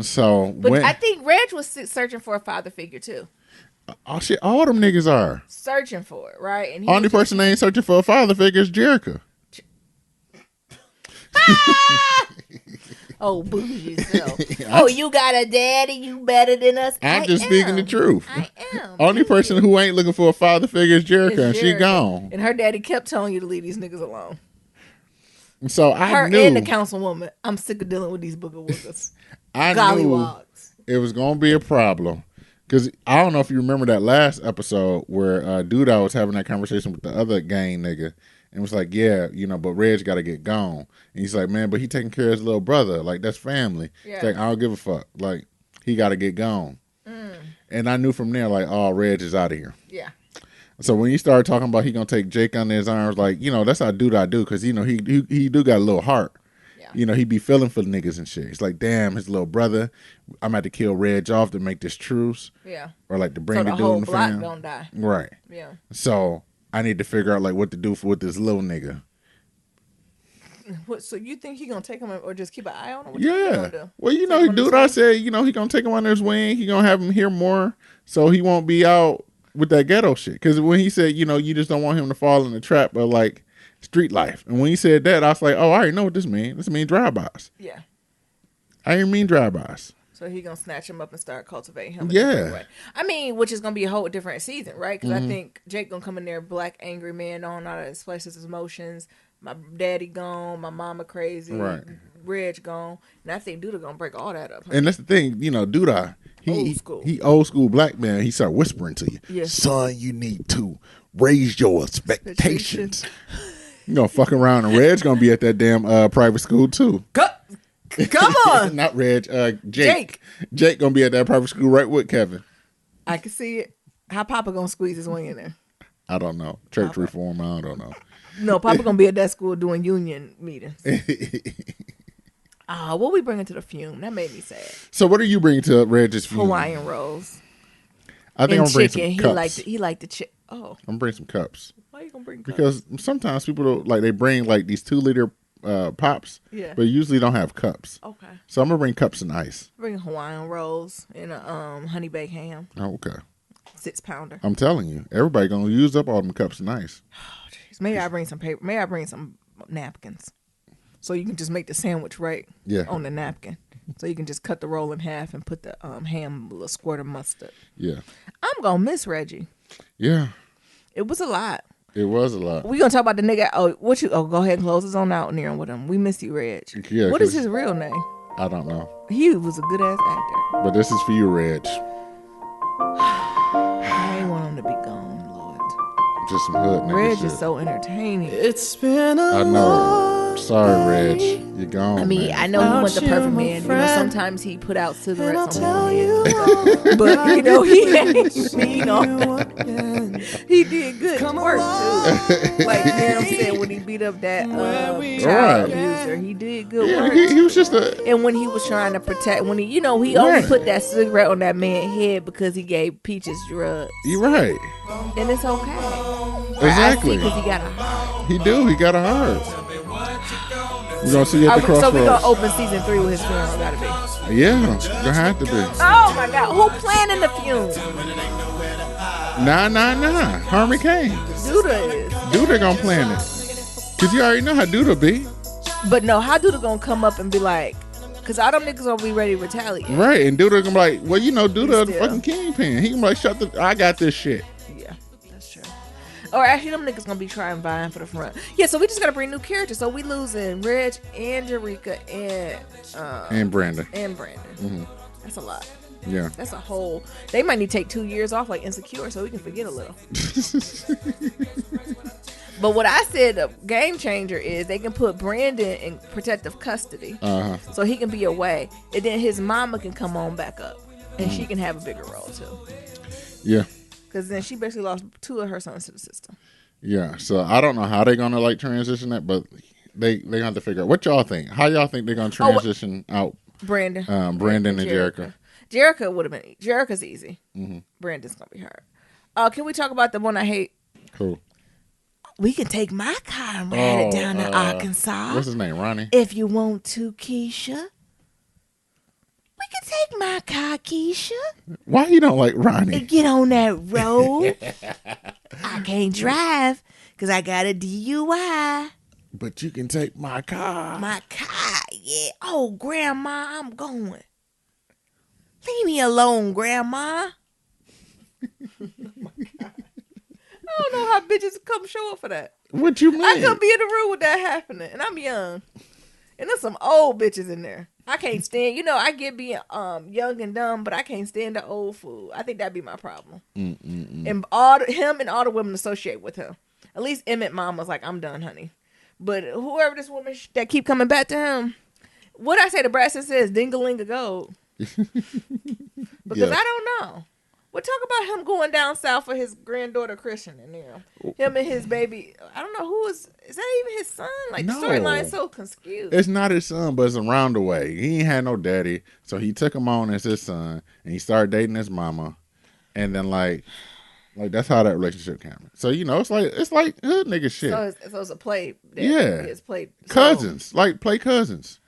So, but I think Reg was searching for a father figure too. Oh shit, all them niggas are searching for it, right? And only person that ain't searching for a father figure is Jerica. Oh, bougie self. Oh, you got a daddy, you better than us. I'm just speaking the truth. I am. Only person who ain't looking for a father figure is Jerica, and she gone. And her daddy kept telling you to leave these niggas alone. So I knew. Her and the councilwoman, I'm sick of dealing with these booger wookers. I knew it was going to be a problem. Because I don't know if you remember that last episode where Duda was having that conversation with the other gang nigga. And was like, yeah, but Reg got to get gone. And he's like, man, but he taking care of his little brother. Like, that's family. Yeah. He's like, I don't give a fuck. Like, he got to get gone. And I knew from there, like, oh, Reg is out of here. Yeah. So when he started talking about he going to take Jake under his arms, like, that's how Duda do. Because, he do got a little heart. Yeah. He be feeling for the niggas and shit. It's like, damn, his little brother, I'm about to kill Reg off to make this truce. Yeah. Or like to bring the dude whole in the block fam. Don't die. Right. Yeah. So I need to figure out like what to do with this little nigga. What? So you think he gonna take him or just keep an eye on him? Yeah. Well, dude, I said, he gonna take him under his wing. He gonna have him hear more, so he won't be out with that ghetto shit. Because when he said, you just don't want him to fall in the trap of like street life, and when he said that, I was like, oh, I already know what this means. This means drive-bys. Yeah. I didn't mean drive-bys. So he gonna snatch him up and start cultivating him. Yeah. I mean, which is gonna be a whole different season, right? Because I think Jake gonna come in there, black angry man, on out of express his emotions. My daddy gone, my mama crazy, right? Reg gone, and I think Duda gonna break all that up. And that's the thing, Duda, he old school black man. He start whispering to you, son, you need to raise your expectations. You gonna fuck around, and Reg's gonna be at that damn private school too. Come on, not Reg, Jake. Jake gonna be at that private school right with Kevin. I can see it. How Papa gonna squeeze his way in there? I don't know. Church reform. I don't know. No, Papa gonna be at that school doing union meetings. What we bringing to the Fune? That made me sad. So what are you bringing to Reg's Fune? Hawaiian rolls. I think I'm gonna bring some cups. He liked the chick. Oh, I'm gonna bring some cups. Why you gonna bring cups? Because sometimes people don't, they bring like these 2-liter pops, but usually don't have cups. Okay. So I'm gonna bring cups and ice. Bring Hawaiian rolls and a honey baked ham. Oh, okay. 6-pounder. I'm telling you, everybody gonna use up all them cups and ice. Oh, jeez. Maybe I bring some paper. Maybe I bring some napkins, so you can just make the sandwich on the napkin. So you can just cut the roll in half and put the ham, a little squirt of mustard. Yeah. I'm gonna miss Reggie. Yeah. It was a lot. It was a lot. We gonna talk about the nigga. Go ahead and close us on out there with him. We miss you, Reg. Yeah. What is his real name? I don't know. He was a good ass actor. But this is for you, Reg. I ain't want him to be gone, Lord. Just some hood nigga Reg shit. is so entertaining. It's been I know. Sorry, Reg. You're gone. I mean, man. I know he wasn't the perfect man. Sometimes he put out cigarettes on his head. But he he did good work too. Like Miriam said when he beat up that child abuser, he did good work. He was just and when he was trying to protect, when he only put that cigarette on that man's head because he gave Peaches drugs. You're right. And it's okay. Exactly. Because he got a heart. He got a heart. We're gonna see you at the crossroads. So we're gonna open season 3 with his funeral. Gotta be. Yeah, gonna have to be. Oh my God, who planning the Fune? Nah. Harmony Kane. Duda is. Duda gonna plan it. Cause you already know how Duda be. But no, how Duda gonna come up and be like, cause all them niggas gonna be ready to retaliate. Right, and Duda gonna be like, well, Duda the fucking kingpin. He gonna be like, I got this shit. Yeah, that's true. Or actually, them niggas gonna be trying vying for the front. Yeah, so we just gotta bring new characters. So we losing Reg and Jerika and Brandon. Mm-hmm. That's a lot. Yeah. That's a whole. They might need to take 2 years off like Insecure so we can forget a little. But what I said, a game changer is they can put Brandon in protective custody, so he can be away, and then his mama can come on back up, and she can have a bigger role too. Yeah. Because then she basically lost 2 of her sons to the system. Yeah. So I don't know how they're gonna like transition that, but they gonna have to figure out what y'all think. How y'all think they're gonna transition out Brandon and Jerika? Jerika would have been. Jerika's easy. Mm-hmm. Brandon's gonna be hard. Can we talk about the one I hate? Cool. We can take my car and ride it down to Arkansas. What's his name, Ronnie? If you want to, Keisha. We can take my car, Keisha. Why you don't like Ronnie? And get on that road. I can't drive because I got a DUI. But you can take my car. My car, yeah. Oh, Grandma, I'm going. Leave me alone, Grandma. I don't know how bitches come show up for that. What you mean? I could be in the room with that happening, and I'm young, and there's some old bitches in there. I can't stand. I get being young and dumb, but I can't stand the old fool. I think that'd be my problem. And him and all the women associate with him. At least Emmett Mama's like, I'm done, honey. But whoever this woman that keep coming back to him, what I say to Braxton says, ding-a-ling-a gold. Because I don't know. Well, talk about him going down south for his granddaughter Christian and him and his baby. I don't know who is that even his son? Like no. The storyline's so confused. It's not his son, but it's around the way. He ain't had no daddy, so he took him on as his son, and he started dating his mama, and then like that's how that relationship came. So it's like hood nigga shit. So it's a play. Yeah, it's played cousins, play cousins.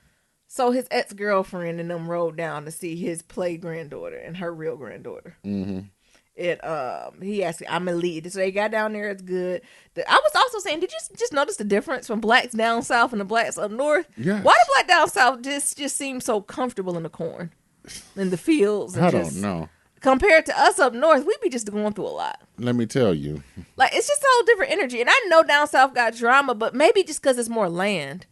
So his ex-girlfriend and them rode down to see his play granddaughter and her real granddaughter. Mm-hmm. He asked me, I'm a lead. So they got down there. It's good. I was also saying, did you just notice the difference from blacks down south and the blacks up north? Yes. Why the black down south just seem so comfortable in the corn, in the fields? And I don't know. Compared to us up north, we be just going through a lot. Let me tell you. Like, it's just a whole different energy. And I know down south got drama, but maybe just because it's more land.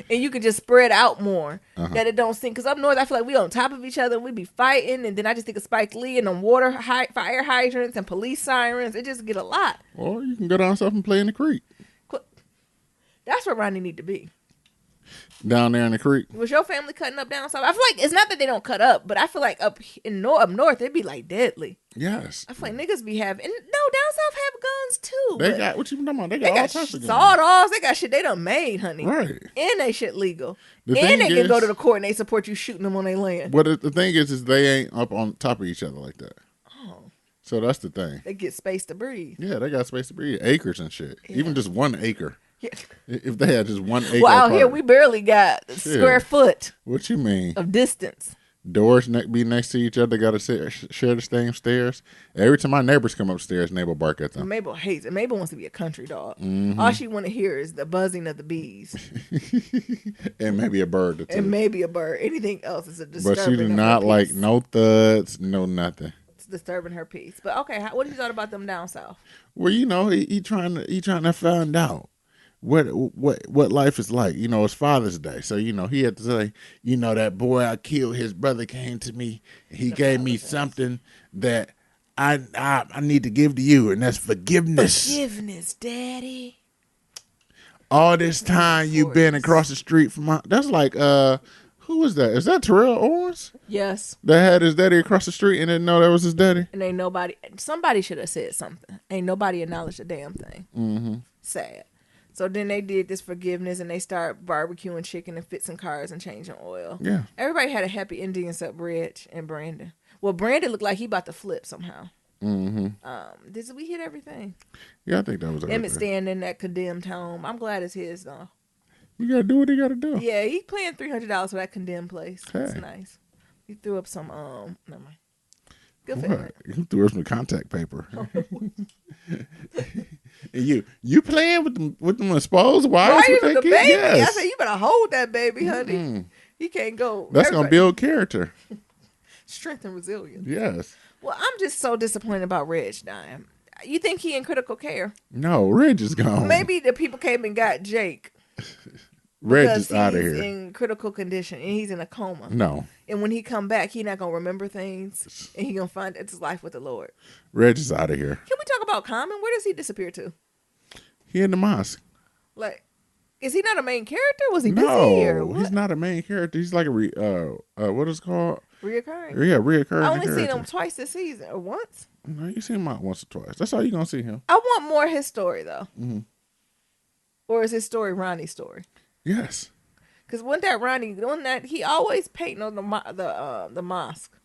And you could just spread out more that it don't seem. Because up north, I feel like we on top of each other. We be fighting. And then I just think of Spike Lee and them fire hydrants and police sirens. It just get a lot. Or you can go down south and play in the creek. That's where Ronnie need to be. Down there in the creek. Was your family cutting up down south? I feel like it's not that they don't cut up, but I feel like up north, it'd be like deadly. Yes. I feel like niggas be having, and no, down south have guns too. They got, what you talking about? They got all types of guns. Sawed-offs. They got shit they done made, honey. Right. And they shit legal. And they can go to the court and they support you shooting them on their land. But the thing is they ain't up on top of each other like that. Oh. So that's the thing. They get space to breathe. Yeah, they got space to breathe. Acres and shit. Yeah. Even just 1 acre. Yeah. If they had just 1 acre. Well, out here we barely got square foot. What you mean? Of distance. Doors be next to each other. Got to share the same stairs. Every time my neighbors come upstairs, Mabel bark at them. Mabel hates it. Mabel wants to be a country dog. Mm-hmm. All she want to hear is the buzzing of the bees. And maybe a bird or two. And maybe a bird. Anything else is a disturbing. But she do not like no thuds, no nothing. It's disturbing her peace. But okay, what do you thought about them down south? Well, he trying to find out what life is like. It's Father's Day, so he had to say, that boy I killed, his brother came to me, he gave me something that I need to give to you, and that's forgiveness. Forgiveness, Daddy. All this time you've been across the street from that's like who was that? Is that Terrell Owens? Yes. That had his daddy across the street and didn't know that was his daddy? And somebody should have said something. Ain't nobody acknowledged a damn thing. Mm-hmm. Sad. So then they did this forgiveness and they start barbecuing chicken and fixing cars and changing oil. Yeah. Everybody had a happy ending except Reg and Brandon. Well, Brandon looked like he about to flip somehow. Mm-hmm. Did we hit everything? Yeah, I think that was everything. Emmett staying in that condemned home. I'm glad it's his though. You gotta do what he gotta do. Yeah, he paying $300 for that condemned place. Hey. That's nice. He threw up some never mind. Good for him. He threw up some contact paper. And you playing with them exposed wires with that the kid? baby? Yes. I said you better hold that baby, honey. Mm-hmm. He can't go. That's gonna build character. Strength and resilience. Yes. Well, I'm just so disappointed about Reg dying. You think he in critical care? No, Reg is gone. Maybe the people came and got Jake. Reg is out of here. He's in critical condition and he's in a coma. No. And when he come back, he not gonna remember things and he gonna find it's his life with the Lord. Reg is out of here. Can we talk about Common? Where does he disappear to? He in the mosque. Like, is he not a main character? Was he busy? No, he's not a main character. He's like a what is it called? Reoccurring. Yeah, reoccurring. I only seen him twice this season, or once. No, you seen him out once or twice. That's all you gonna see him. I want more of his story though. Mm-hmm. Or is his story Ronnie's story? Yes. Because when that he always painting on the mosque.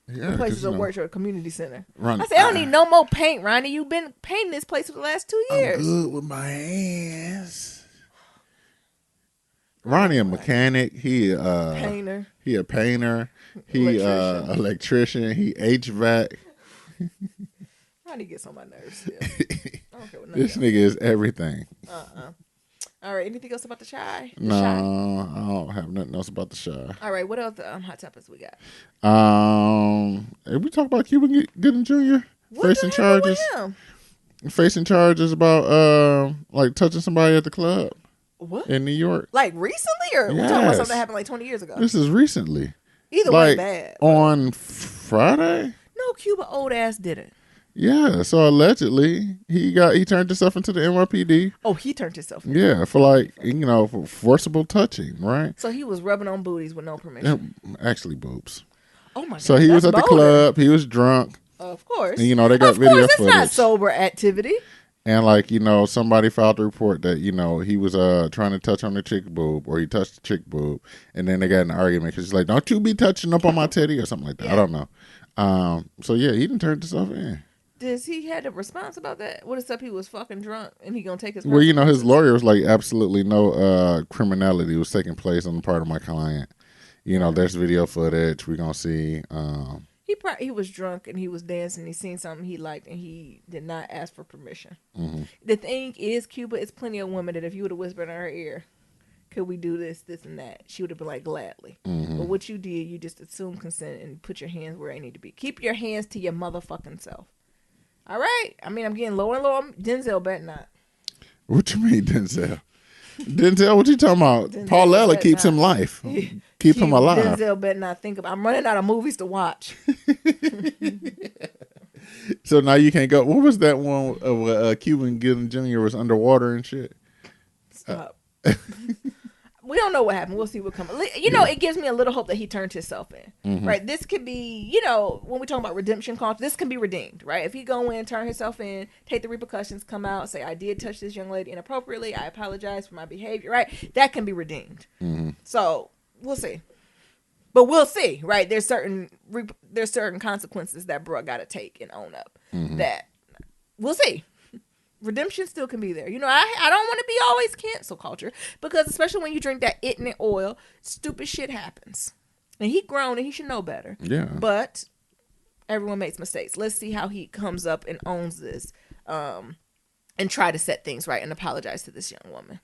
Yeah, the places of work or a community center. Ronnie, I said, I don't need no more paint, Ronnie. You've been painting this place for the last 2 years. I'm good with my hands. Ronnie a mechanic. He painter. He a painter. He electrician. He HVAC. Ronnie gets on my nerves still. I don't care what this nigga is everything. All right. Anything else about the Shy? No, I don't have nothing else about the Shy. All right. What else hot topics we got? Have we talked about Cuban Gooding Jr. facing charges? Facing charges about like touching somebody at the club. What? In New York. Like recently, or we're talking about something that happened like 20 years ago? This is recently. Either way, bad. On Friday? No, Cuba old ass did it. Yeah, so allegedly he turned himself into the NYPD. Oh, he turned himself into for forcible touching, right? So he was rubbing on booties with no permission. Actually, boobs. Oh my god. So he was at the club, he was drunk. Of course. And they got video footage. It's not sober activity. And somebody filed a report that, he was trying to touch on the chick boob, or he touched the chick boob, and then they got in an argument because he's like, don't you be touching up on my titty or something like that. Yeah. I don't know. So yeah, he didn't turn himself in. Does he had a response about that? What if he was fucking drunk and he gonna take his? Well, his lawyer was like, absolutely no criminality was taking place on the part of my client. There's video footage we're gonna see. He was drunk and he was dancing. He seen something he liked and he did not ask for permission. Mm-hmm. The thing is, Cuba, it's plenty of women that if you would have whispered in her ear, could we do this, this, and that, she would have been like, gladly. Mm-hmm. But what you did, you just assumed consent and put your hands where they need to be. Keep your hands to your motherfucking self. All right. I mean, I'm getting lower and lower. Denzel bet not. What you mean, Denzel? Denzel, what you talking about? Paulella keeps him life. Keep him alive. Denzel better not think about. I'm running out of movies to watch. So now you can't go. What was that one of Cuban Gooding Jr. was underwater and shit? Stop. We don't know what happened. We'll see what comes. It gives me a little hope that he turned himself in. Mm-hmm. Right? This could be, when we talk about redemption culture, this can be redeemed, right? If he go in, turn himself in, take the repercussions, come out, say, I did touch this young lady inappropriately. I apologize for my behavior, right? That can be redeemed. Mm-hmm. So we'll see. But we'll see, right? There's certain consequences that bro got to take and own up. Mm-hmm. That we'll see. Redemption still can be there. I don't want to be always cancel culture, because especially when you drink that itnit oil, stupid shit happens. And he grown and he should know better. Yeah. But everyone makes mistakes. Let's see how he comes up and owns this, and try to set things right and apologize to this young woman.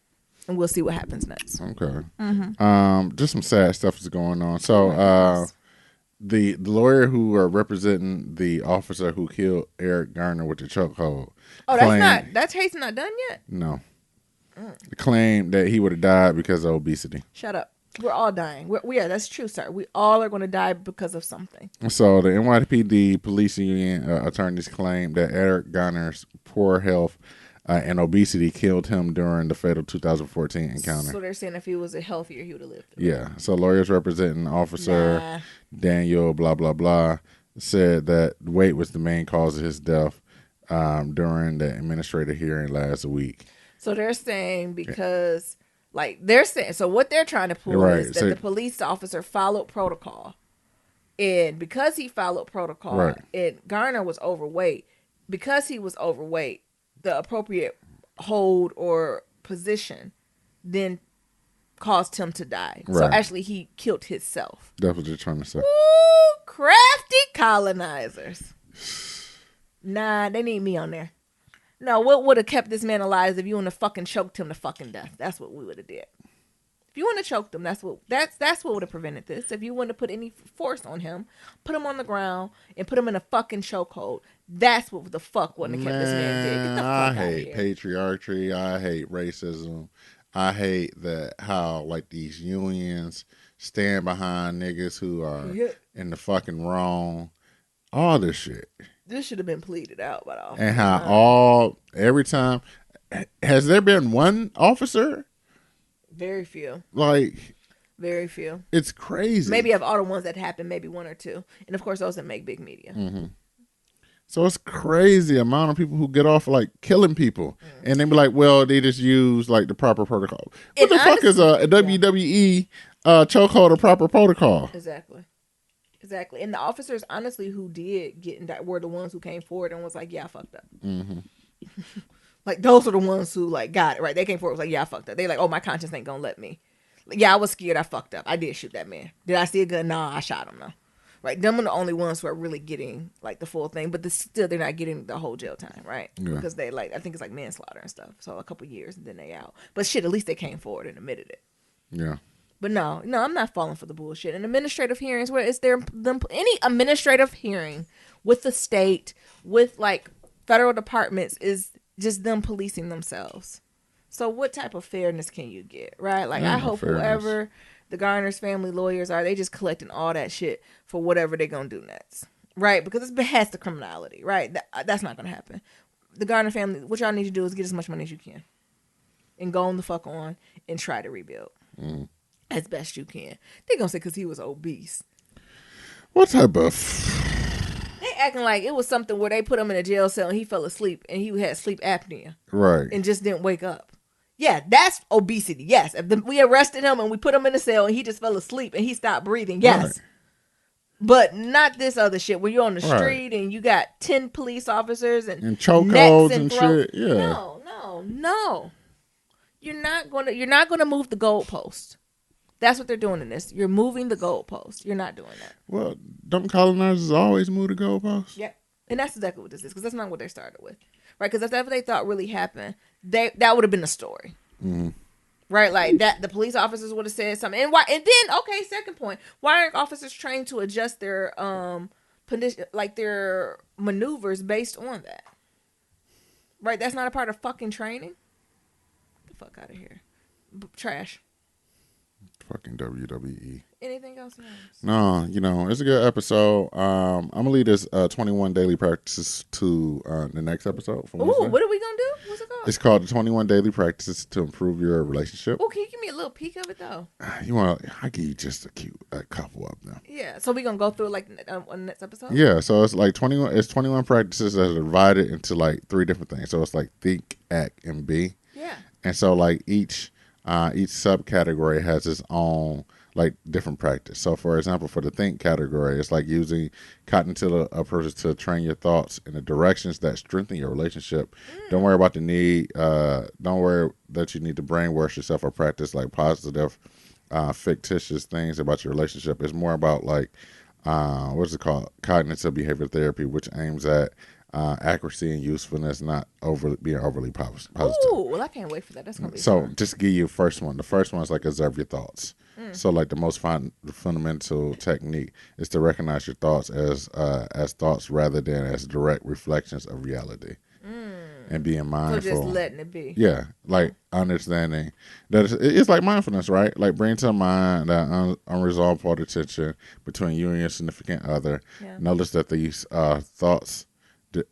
And we'll see what happens next. Okay. Mm-hmm. Just some sad stuff is going on. So the lawyer who are representing the officer who killed Eric Garner with the chokehold. Oh, that's case not done yet? No. Claimed that he would have died because of obesity. Shut up. We're all dying. That's true, sir. We all are going to die because of something. So the NYPD police union attorneys claimed that Eric Garner's poor health and obesity killed him during the fatal 2014 encounter. So they're saying if he was healthier, he would have lived. Yeah. So lawyers representing Officer Daniel blah, blah, blah said that weight was the main cause of his death during the administrative hearing last week. So they're saying because, so what they're trying to prove is that the police officer followed protocol. And because he followed protocol, and Garner was overweight, because he was overweight, the appropriate hold or position then caused him to die. Right. So actually he killed himself. That's what they're trying to say. Ooh, crafty colonizers. Nah, they need me on there. No, what would have kept this man alive if you wouldn't have fucking choked him to fucking death? That's what we would have did. If you want to choke them, that's what would have prevented this. If you want to put any force on him, put him on the ground and put him in a fucking chokehold. That's what the fuck wouldn't have kept this man dead. Get the fuck I out hate of here. patriarchy. I hate racism. I hate how like these unions stand behind niggas who are in the fucking wrong. All this shit. This should have been pleaded out by the officer. And how every time, has there been one officer? Very few. Like, very few. It's crazy. Maybe of all the ones that happened, maybe one or two. And of course, those that make big media. Mm-hmm. So it's crazy amount of people who get off like killing people. And they be like, well, they just use like the proper protocol. What the fuck is a WWE chokehold a proper protocol? Exactly. And the officers, honestly, who did get in that were the ones who came forward and was like, yeah, I fucked up. Mm-hmm. Like, those are the ones who, like, got it, right? They came forward and was like, yeah, I fucked up. They like, oh, my conscience ain't gonna let me. Like, yeah, I was scared. I fucked up. I did shoot that man. Did I see a gun? Nah, I shot him, though. Right? Them are the only ones who are really getting, like, the full thing. But still, they're not getting the whole jail time, right? Yeah. Because they, like, I think it's, like, manslaughter and stuff. So a couple years, and then they out. But shit, at least they came forward and admitted it. Yeah. But no, I'm not falling for the bullshit. And administrative hearings, where is there any administrative hearing with the state, with like federal departments, is just them policing themselves. So what type of fairness can you get, right? Like, I hope whoever the Garner's family lawyers are, they just collecting all that shit for whatever they're gonna do next, right? Because it's behest of criminality, right? That's not gonna happen. The Garner family, what y'all need to do is get as much money as you can, and go on the fuck on and try to rebuild. As best you can. They gonna say because he was obese. What type of? They acting like it was something where they put him in a jail cell and he fell asleep and he had sleep apnea, right? And just didn't wake up. Yeah, that's obesity. Yes, if we arrested him and we put him in a cell and he just fell asleep and he stopped breathing. Yes, right. But not this other shit where you're on the street and you got 10 police officers and chokeholds and shit. Yeah, no. You're not gonna move the goalpost. That's what they're doing in this. You're moving the goalpost. You're not doing that. Well, don't colonizers always move the goalpost? Yep. And that's exactly what this is, because that's not what they started with. Right? Because if that's what they thought really happened, that would have been a story. Mm-hmm. Right? Like, that the police officers would have said something. And then, okay, second point. Why aren't officers trained to adjust their their maneuvers based on that? Right? That's not a part of fucking training. Get the fuck out of here. Trash. Fucking WWE. Anything else? No, it's a good episode. I'm gonna leave this 21 daily practices to the next episode. Ooh, what are we gonna do? What's it called? It's called the 21 daily practices to improve your relationship. Oh, can you give me a little peek of it though? I'll give you just a couple of them. Yeah, so we gonna go through like on the next episode. Yeah, so it's like 21. It's 21 practices that are divided into like 3 different things. So it's like think, act, and be. Yeah. And so like each subcategory has its own like different practice. So for example, for the think category, it's like using cognitive approaches to train your thoughts in the directions that strengthen your relationship. Don't worry about the need. Don't worry that you need to brainwash yourself or practice like positive, fictitious things about your relationship. It's more about like what's it called? Cognitive behavior therapy, which aims at accuracy and usefulness, not being overly positive. Oh, well, I can't wait for that. That's gonna be fun. Just to give you the first one. The first one is like observe your thoughts. So like the most fundamental technique is to recognize your thoughts as thoughts rather than as direct reflections of reality, and being mindful. So just letting it be. Yeah, like understanding that it's like mindfulness, right? Like bring to mind that unresolved part of tension between you and your significant other. Yeah. Notice that these thoughts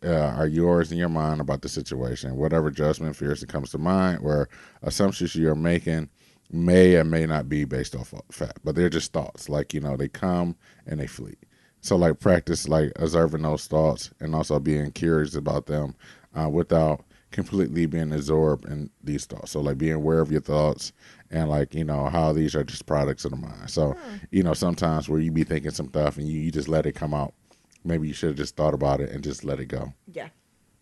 are yours in your mind about the situation. Whatever judgment, fears that comes to mind, or assumptions you're making may or may not be based off of fact, but they're just thoughts. Like, they come and they flee. So like practice like observing those thoughts and also being curious about them without completely being absorbed in these thoughts. So like being aware of your thoughts and like, how these are just products of the mind. So, sometimes where you be thinking some stuff and you just let it come out. Maybe you should have just thought about it and just let it go. Yeah.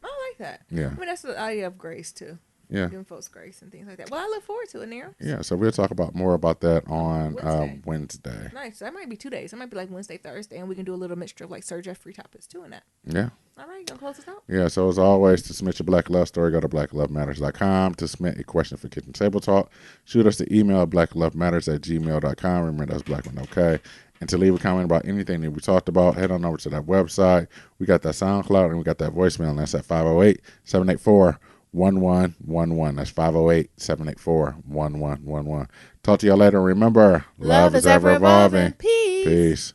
I like that. Yeah. I mean, that's the idea of grace too. Yeah. Giving folks grace and things like that. Well, I look forward to it, Nero. Yeah, so we'll talk about more about that on Wednesday. Nice. That might be 2 days. That might be like Wednesday, Thursday, and we can do a little mixture of like Sir Jeffrey topics too in that. Yeah. All right, you gonna close us out? Yeah, so as always, to submit your Black Love story, go to blacklovematters.com. To submit a question for Kitchen Table Talk, shoot us the email at blacklovematters@gmail.com. Remember, that's black with no K. And to leave a comment about anything that we talked about, head on over to that website. We got that SoundCloud and we got that voicemail, and that's at 508-784-1111. That's 508-784-1111. Talk to y'all later. Remember, love is ever evolving. Peace. Peace.